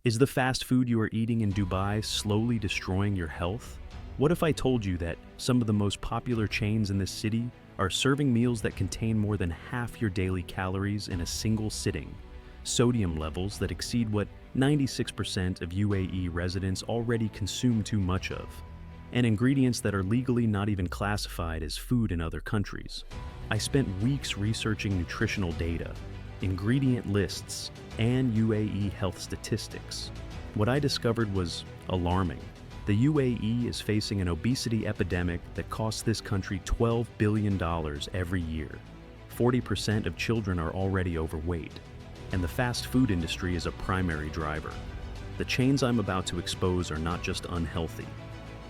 Is the fast food you are eating in Dubai slowly destroying your health? What if I told you that some of the most popular chains in this city are serving meals that contain more than half your daily calories in a single sitting, sodium levels that exceed what 96% of UAE residents already consume too much of, and ingredients that are legally not even classified as food in other countries? I spent weeks researching nutritional data, ingredient lists, and UAE health statistics. What I discovered was alarming. The UAE is facing an obesity epidemic that costs this country $12 billion every year. 40% of children are already overweight, and the fast food industry is a primary driver. The chains I'm about to expose are not just unhealthy.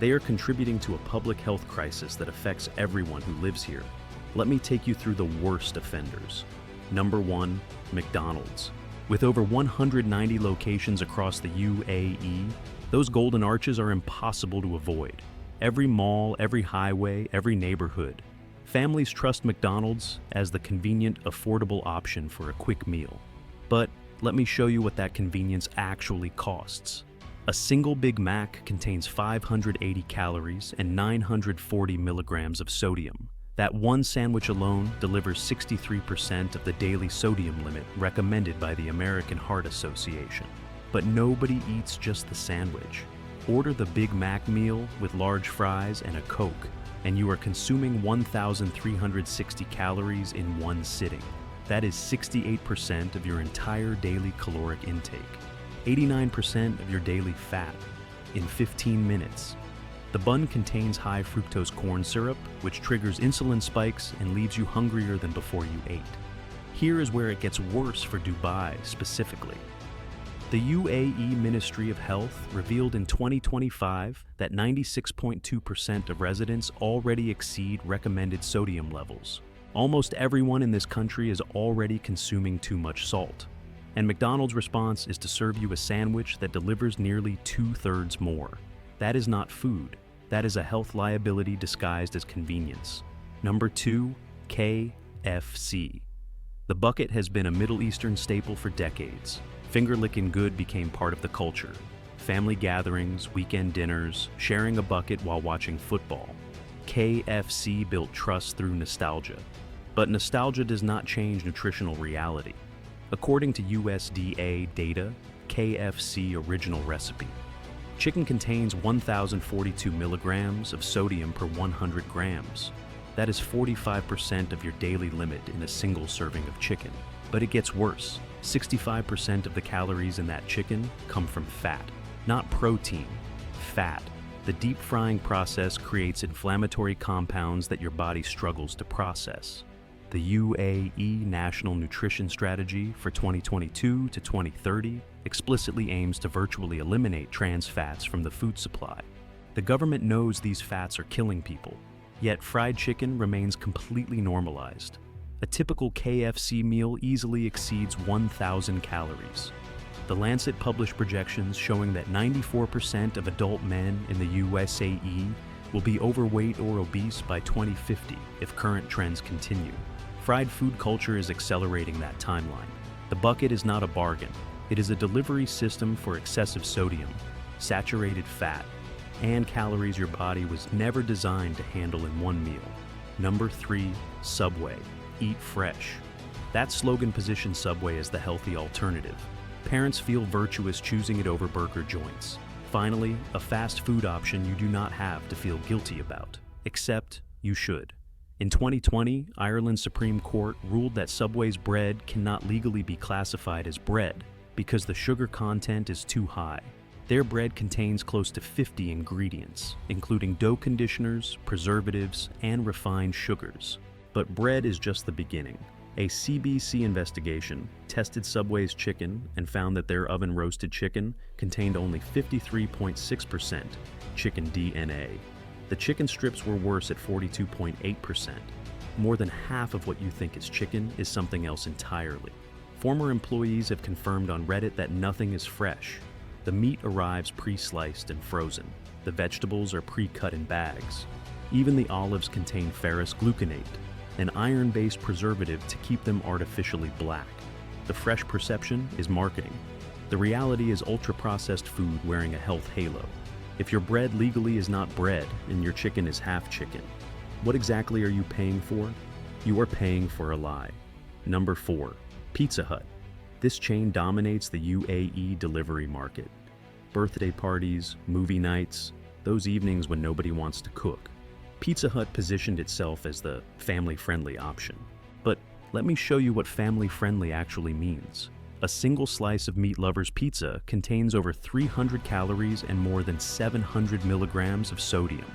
They are contributing to a public health crisis that affects everyone who lives here. Let me take you through the worst offenders. Number 1, McDonald's. With over 190 locations across the UAE, those golden arches are impossible to avoid. Every mall, every highway, every neighborhood. Families trust McDonald's as the convenient, affordable option for a quick meal. But let me show you what that convenience actually costs. A single Big Mac contains 580 calories and 940 milligrams of sodium. That one sandwich alone delivers 63% of the daily sodium limit recommended by the American Heart Association. But nobody eats just the sandwich. Order the Big Mac meal with large fries and a Coke, and you are consuming 1,360 calories in one sitting. That is 68% of your entire daily caloric intake, 89% of your daily fat, in 15 minutes. The bun contains high fructose corn syrup, which triggers insulin spikes and leaves you hungrier than before you ate. Here is where it gets worse for Dubai specifically. The UAE Ministry of Health revealed in 2025 that 96.2% of residents already exceed recommended sodium levels. Almost everyone in this country is already consuming too much salt. And McDonald's response is to serve you a sandwich that delivers nearly 2/3 more. That is not food. That is a health liability disguised as convenience. Number 2, KFC. The bucket has been a Middle Eastern staple for decades. Finger-licking good became part of the culture. Family gatherings, weekend dinners, sharing a bucket while watching football. KFC built trust through nostalgia. But nostalgia does not change nutritional reality. According to USDA data, KFC original recipe. Chicken contains 1,042 milligrams of sodium per 100 grams. That is 45% of your daily limit in a single serving of chicken. But it gets worse. 65% of the calories in that chicken come from fat, not protein, fat. The deep frying process creates inflammatory compounds that your body struggles to process. The UAE National Nutrition Strategy for 2022 to 2030 explicitly aims to virtually eliminate trans fats from the food supply. The government knows these fats are killing people, yet fried chicken remains completely normalized. A typical KFC meal easily exceeds 1,000 calories. The Lancet published projections showing that 94% of adult men in the USAE will be overweight or obese by 2050 if current trends continue. Fried food culture is accelerating that timeline. The bucket is not a bargain. It is a delivery system for excessive sodium, saturated fat, and calories your body was never designed to handle in one meal. Number 3, Subway. Eat fresh. That slogan positions Subway as the healthy alternative. Parents feel virtuous choosing it over burger joints. Finally, a fast food option you do not have to feel guilty about. Except you should. In 2020, Ireland's Supreme Court ruled that Subway's bread cannot legally be classified as bread because the sugar content is too high. Their bread contains close to 50 ingredients, including dough conditioners, preservatives, and refined sugars. But bread is just the beginning. A CBC investigation tested Subway's chicken and found that their oven-roasted chicken contained only 53.6% chicken DNA. The chicken strips were worse at 42.8%. More than half of what you think is chicken is something else entirely. Former employees have confirmed on Reddit that nothing is fresh. The meat arrives pre-sliced and frozen. The vegetables are pre-cut in bags. Even the olives contain ferrous gluconate, an iron-based preservative to keep them artificially black. The fresh perception is marketing. The reality is ultra-processed food wearing a health halo. If your bread legally is not bread and your chicken is half chicken, what exactly are you paying for? You are paying for a lie. Number 4. Pizza Hut. This chain dominates the UAE delivery market. Birthday parties, movie nights, those evenings when nobody wants to cook. Pizza Hut positioned itself as the family-friendly option. But let me show you what family-friendly actually means. A single slice of Meat Lover's pizza contains over 300 calories and more than 700 milligrams of sodium.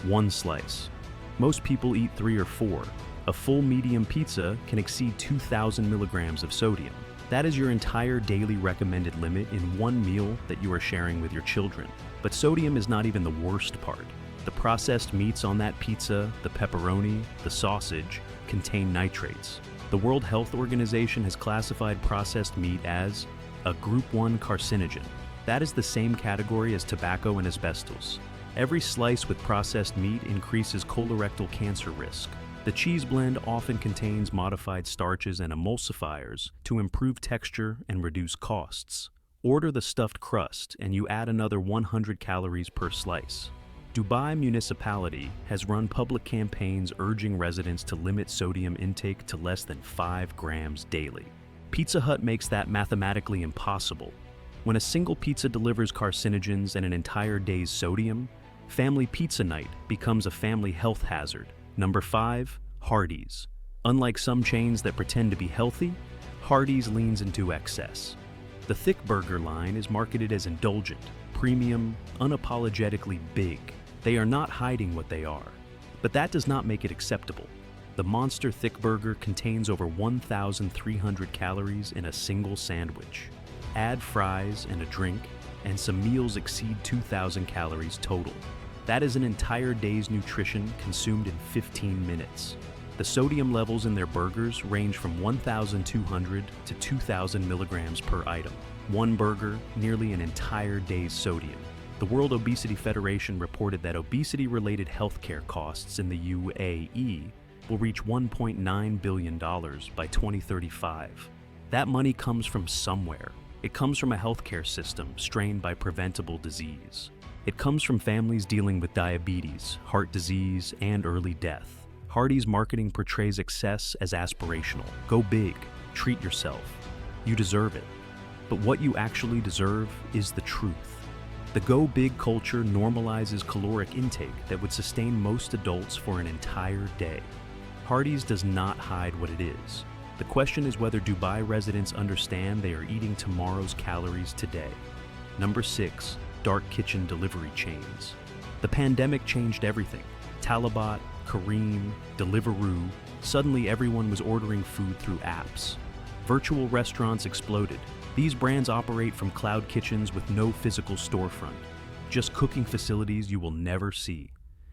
One slice. Most people eat 3 or 4. A full medium pizza can exceed 2,000 milligrams of sodium. That is your entire daily recommended limit in one meal that you are sharing with your children. But sodium is not even the worst part. The processed meats on that pizza, the pepperoni, the sausage, contain nitrates. The World Health Organization has classified processed meat as a Group 1 carcinogen. That is the same category as tobacco and asbestos. Every slice with processed meat increases colorectal cancer risk. The cheese blend often contains modified starches and emulsifiers to improve texture and reduce costs. Order the stuffed crust and you add another 100 calories per slice. Dubai Municipality has run public campaigns urging residents to limit sodium intake to less than 5 grams daily. Pizza Hut makes that mathematically impossible. When a single pizza delivers carcinogens and an entire day's sodium, family pizza night becomes a family health hazard. Number 5, Hardee's. Unlike some chains that pretend to be healthy, Hardee's leans into excess. The thick burger line is marketed as indulgent, premium, unapologetically big. They are not hiding what they are. But that does not make it acceptable. The monster thick burger contains over 1,300 calories in a single sandwich. Add fries and a drink, and some meals exceed 2,000 calories total. That is an entire day's nutrition consumed in 15 minutes. The sodium levels in their burgers range from 1,200 to 2,000 milligrams per item. One burger, nearly an entire day's sodium. The World Obesity Federation reported that obesity-related healthcare costs in the UAE will reach $1.9 billion by 2035. That money comes from somewhere. It comes from a healthcare system strained by preventable disease. It comes from families dealing with diabetes, heart disease, and early death. Hardee's marketing portrays excess as aspirational. Go big, treat yourself. You deserve it. But what you actually deserve is the truth. The go big culture normalizes caloric intake that would sustain most adults for an entire day. Hardee's does not hide what it is. The question is whether Dubai residents understand they are eating tomorrow's calories today. Number 6, dark kitchen delivery chains. The pandemic changed everything. Talabat, Careem, Deliveroo, suddenly everyone was ordering food through apps. Virtual restaurants exploded. These brands operate from cloud kitchens with no physical storefront, just cooking facilities you will never see.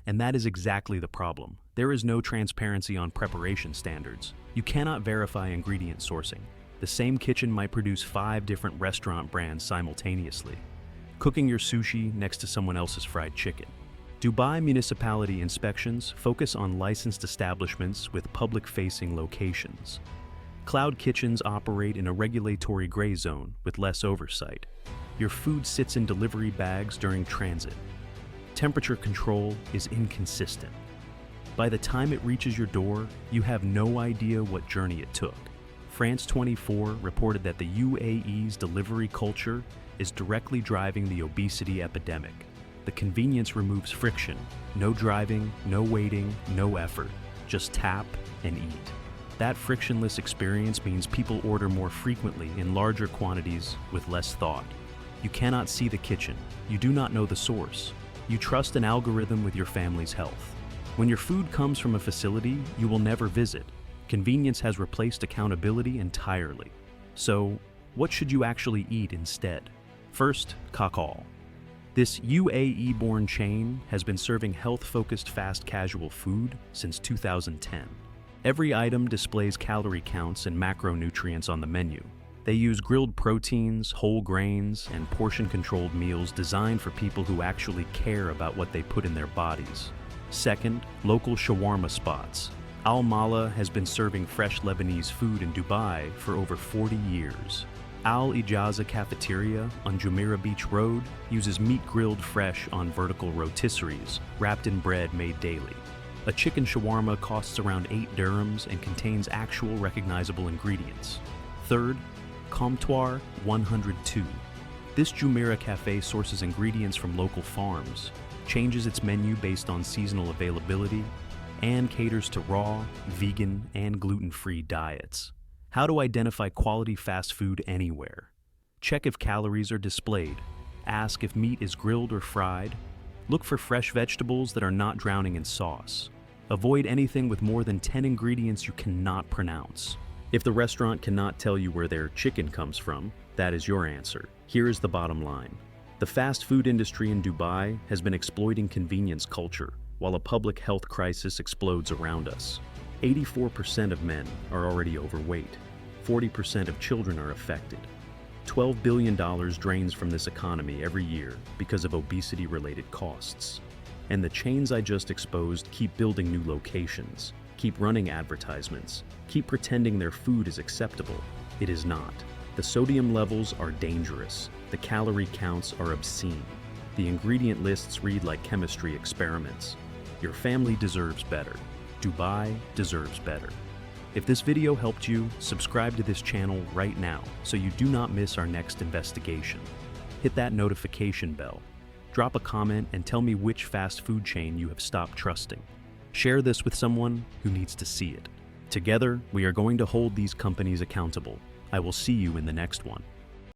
And that is exactly the problem. There is no transparency on preparation standards. You cannot verify ingredient sourcing. The same kitchen might produce 5 different restaurant brands simultaneously, cooking your sushi next to someone else's fried chicken. Dubai Municipality inspections focus on licensed establishments with public-facing locations. Cloud kitchens operate in a regulatory gray zone with less oversight. Your food sits in delivery bags during transit. Temperature control is inconsistent. By the time it reaches your door, you have no idea what journey it took. France 24 reported that the UAE's delivery culture is directly driving the obesity epidemic. The convenience removes friction. No driving, no waiting, no effort. Just tap and eat. That frictionless experience means people order more frequently in larger quantities with less thought. You cannot see the kitchen. You do not know the source. You trust an algorithm with your family's health. When your food comes from a facility you will never visit, convenience has replaced accountability entirely. So, what should you actually eat instead? First, Kcal. This UAE-born chain has been serving health-focused fast casual food since 2010. Every item displays calorie counts and macronutrients on the menu. They use grilled proteins, whole grains, and portion-controlled meals designed for people who actually care about what they put in their bodies. Second, local shawarma spots. Al Mala has been serving fresh Lebanese food in Dubai for over 40 years. Al Ijaza Cafeteria on Jumeirah Beach Road uses meat grilled fresh on vertical rotisseries, wrapped in bread made daily. A chicken shawarma costs around 8 dirhams and contains actual recognizable ingredients. Third, Comptoir 102. This Jumeirah cafe sources ingredients from local farms, changes its menu based on seasonal availability, and caters to raw, vegan, and gluten-free diets. How to identify quality fast food anywhere. Check if calories are displayed. Ask if meat is grilled or fried. Look for fresh vegetables that are not drowning in sauce. Avoid anything with more than 10 ingredients you cannot pronounce. If the restaurant cannot tell you where their chicken comes from, that is your answer. Here is the bottom line. The fast food industry in Dubai has been exploiting convenience culture while a public health crisis explodes around us. 84% of men are already overweight. 40% of children are affected. $12 billion drains from this economy every year because of obesity-related costs. And the chains I just exposed keep building new locations, keep running advertisements, keep pretending their food is acceptable. It is not. The sodium levels are dangerous. The calorie counts are obscene. The ingredient lists read like chemistry experiments. Your family deserves better. Dubai deserves better. If this video helped you, subscribe to this channel right now so you do not miss our next investigation. Hit that notification bell. Drop a comment and tell me which fast food chain you have stopped trusting. Share this with someone who needs to see it. Together, we are going to hold these companies accountable. I will see you in the next one.